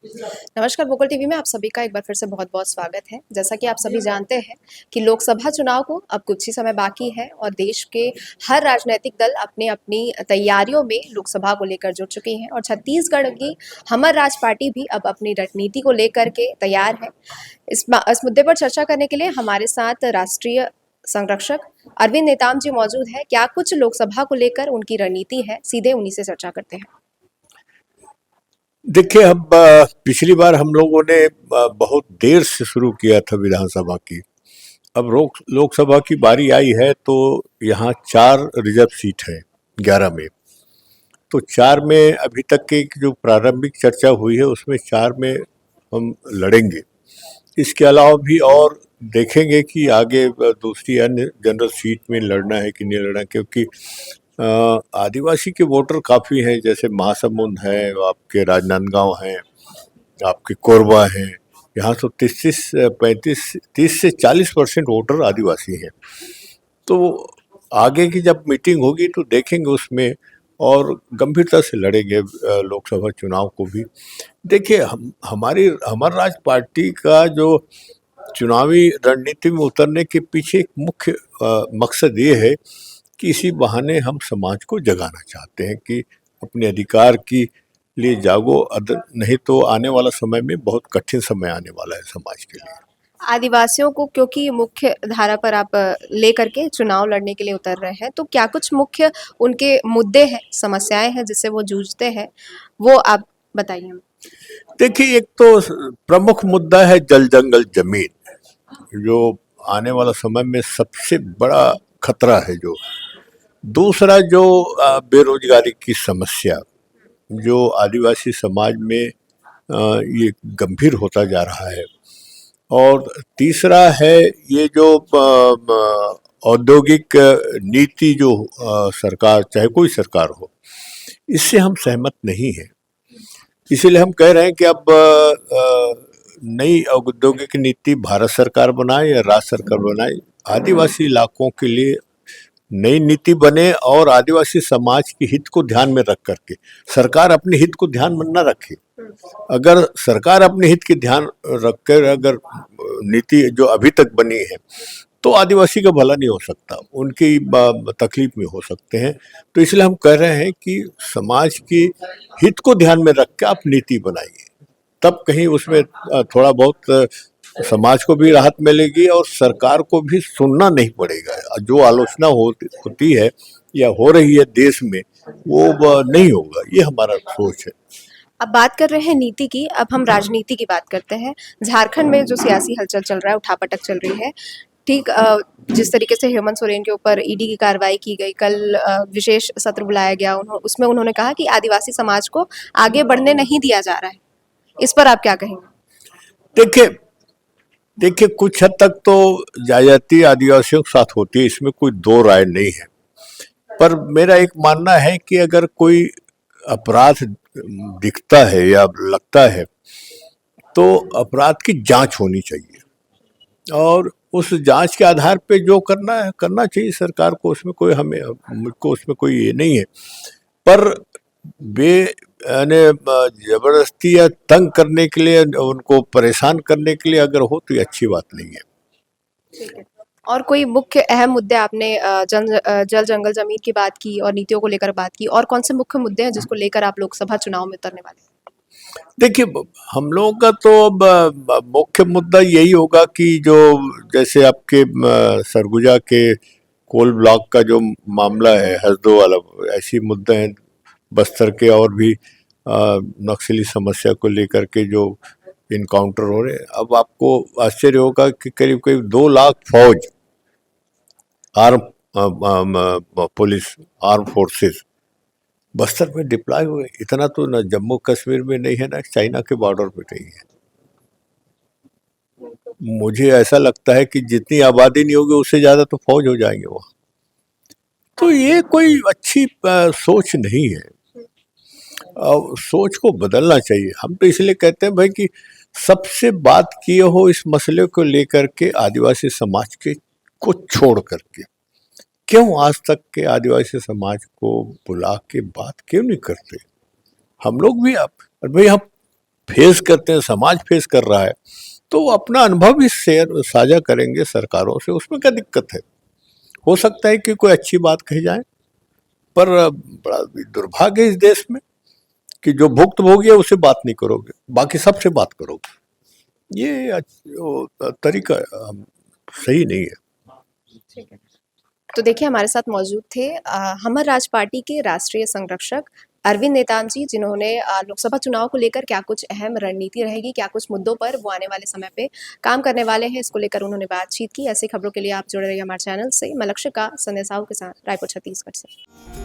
नमस्कार, vocal TV में आप सभी का एक बार फिर से बहुत-बहुत स्वागत है। जैसा कि आप सभी जानते हैं कि लोकसभा चुनाव को अब कुछ ही समय बाकी है और देश के हर राजनैतिक दल अपनी-अपनी तैयारियों में लोकसभा को लेकर जुट चुके हैं और छत्तीसगढ़ की हमर राज पार्टी भी अब अपनी रणनीति को लेकर के तैयार है। इस मुद्दे पर चर्चा करने के लिए हमारे साथ राष्ट्रीय संरक्षक अरविंद नेताम जी मौजूद हैं। क्या कुछ लोकसभा को लेकर उनकी रणनीति है? सीधे उन्हीं से चर्चा करते हैं। देखिए, अब पिछली बार हम लोगों ने बहुत देर से शुरू किया था विधानसभा की। अब लोकसभा की बारी आई है तो यहाँ 4 रिजर्व सीट है 11 में। तो 4 में अभी तक की जो प्रारंभिक चर्चा हुई है उसमें 4 में हम लड़ेंगे। इसके अलावा भी और देखेंगे कि आगे दूसरी अन्य जनरल सीट में लड़ना है कि नहीं लड़ना, क्योंकि आदिवासी के वोटर काफ़ी हैं, जैसे महासमुंद है, आपके राजनांदगांव हैं, आपके कोरबा हैं। यहाँ तो 30 से 40% वोटर आदिवासी हैं। तो आगे की जब मीटिंग होगी तो देखेंगे उसमें और गंभीरता से लड़ेंगे लोकसभा चुनाव को भी। देखिए, हमारी हमर राज पार्टी का जो चुनावी रणनीति में उतरने के पीछे एक मुख्य मकसद ये है कि इसी बहाने हम समाज को जगाना चाहते हैं कि अपने अधिकार की लिए जागो, नहीं तो आने वाला समय में बहुत कठिन समय आने वाला है समाज के लिए। आदिवासियों को क्योंकि मुख्य धारा पर आप लेकर के चुनाव लड़ने के लिए उतर रहे हैं, तो क्या कुछ मुख्य उनके मुद्दे हैं, समस्याएं हैं जिससे वो जूझते हैं, वो आप बताइए हमें। देखिए, एक तो प्रमुख मुद्दा है जल जंगल जमीन, जो आने वाला समय में सबसे बड़ा खतरा है। जो दूसरा, जो बेरोजगारी की समस्या जो आदिवासी समाज में ये गंभीर होता जा रहा है। और तीसरा है ये जो औद्योगिक नीति जो सरकार, चाहे कोई सरकार हो, इससे हम सहमत नहीं हैं। इसीलिए हम कह रहे हैं कि अब नई औद्योगिक नीति भारत सरकार बनाए या राज्य सरकार बनाए, आदिवासी इलाकों के लिए नई नीति बने और आदिवासी समाज के हित को ध्यान में रख करके। सरकार अपने हित को ध्यान में न रखे। अगर सरकार अपने हित के ध्यान रखकर अगर नीति जो अभी तक बनी है तो आदिवासी का भला नहीं हो सकता, उनकी तकलीफ में हो सकते हैं। तो इसलिए हम कह रहे हैं कि समाज की हित को ध्यान में रख के आप नीति बनाइए, तब कहीं उसमें थोड़ा बहुत समाज को भी राहत मिलेगी और सरकार को भी सुनना नहीं पड़ेगा। जो आलोचना होती है या हो रही है देश में, वो नहीं होगा। ये हमारा सोच है। अब बात कर रहे हैं नीति की, अब हम राजनीति की बात करते हैं। झारखंड में जो सियासी हलचल चल रहा है, उठापटक चल रही है, ठीक जिस तरीके से हेमंत सोरेन के ऊपर ईडी की कार्रवाई की गई, कल विशेष सत्र बुलाया गया, उसमें उन्होंने कहा कि आदिवासी समाज को आगे बढ़ने नहीं दिया जा रहा है। इस पर आप क्या कहेंगे? देखिए देखिए कुछ हद तक तो ज्यादती आदिवासियों के साथ होती है, इसमें कोई दो राय नहीं है। पर मेरा एक मानना है कि अगर कोई अपराध दिखता है या लगता है तो अपराध की जांच होनी चाहिए और उस जांच के आधार पे जो करना है करना चाहिए सरकार को। उसमें कोई मुझको उसमें कोई ये नहीं है। पर बे यानी जबरदस्ती या तंग करने के लिए, उनको परेशान करने के लिए अगर हो तो ये अच्छी बात नहीं है। ठीक है। और कोई मुख्य अहम मुद्दे आपने जल जंगल जमीन की बात की और नीतियों को लेकर बात की, और कौन से मुख्य मुद्दे हैं जिसको लेकर आप लोकसभा चुनाव में उतरने वाले हैं? देखिए, हम लोगों का तो अब मुख्य मुद्दा यही होगा कि जो जैसे आपके सरगुजा के कोल ब्लॉक का जो मामला है, हसदो वाला, ऐसी मुद्दे हैं। बस्तर के और भी नक्सली समस्या को लेकर के जो इनकाउंटर हो रहे हैं। अब आपको आश्चर्य होगा कि करीब करीब 2 लाख फौज, पुलिस, आर्म फोर्सेस बस्तर में डिप्लॉय हुए। इतना तो न जम्मू कश्मीर में नहीं है, ना चाइना के बॉर्डर पे नहीं है। मुझे ऐसा लगता है कि जितनी आबादी नहीं होगी उससे ज्यादा तो फौज हो जाएंगे वहाँ। तो ये कोई अच्छी सोच नहीं है। सोच को बदलना चाहिए। हम तो इसलिए कहते हैं भाई कि सबसे बात किए हो इस मसले को लेकर के आदिवासी समाज के को छोड़ करके। क्यों आज तक के आदिवासी समाज को बुला के बात क्यों नहीं करते? हम लोग भी, आप भाई, हम फेस करते हैं, समाज फेस कर रहा है, तो वो अपना अनुभव भी शेयर साझा करेंगे सरकारों से, उसमें क्या दिक्कत है। हो सकता है कि कोई अच्छी बात कही जाए, पर बड़ा दुर्भाग्य है इस देश में कि जो भुक्तभोगी है उससे बात नहीं करोगे, बाकी सबसे बात करोगे। ये तरीका सही नहीं है। ठीक है। तो देखिए हमारे साथ मौजूद थे हमर राज पार्टी के राष्ट्रीय संरक्षक अरविंद नेतान जी, जिन्होंने लोकसभा चुनाव को लेकर क्या कुछ अहम रणनीति रहेगी, क्या कुछ मुद्दों पर वो आने वाले समय पे काम करने वाले हैं, इसको लेकर उन्होंने बातचीत की। ऐसी खबरों के लिए आप जुड़े रहिए हमारे चैनल से। मैं लक्ष्य का संदेशाओं के साथ, रायपुर छत्तीसगढ़ से।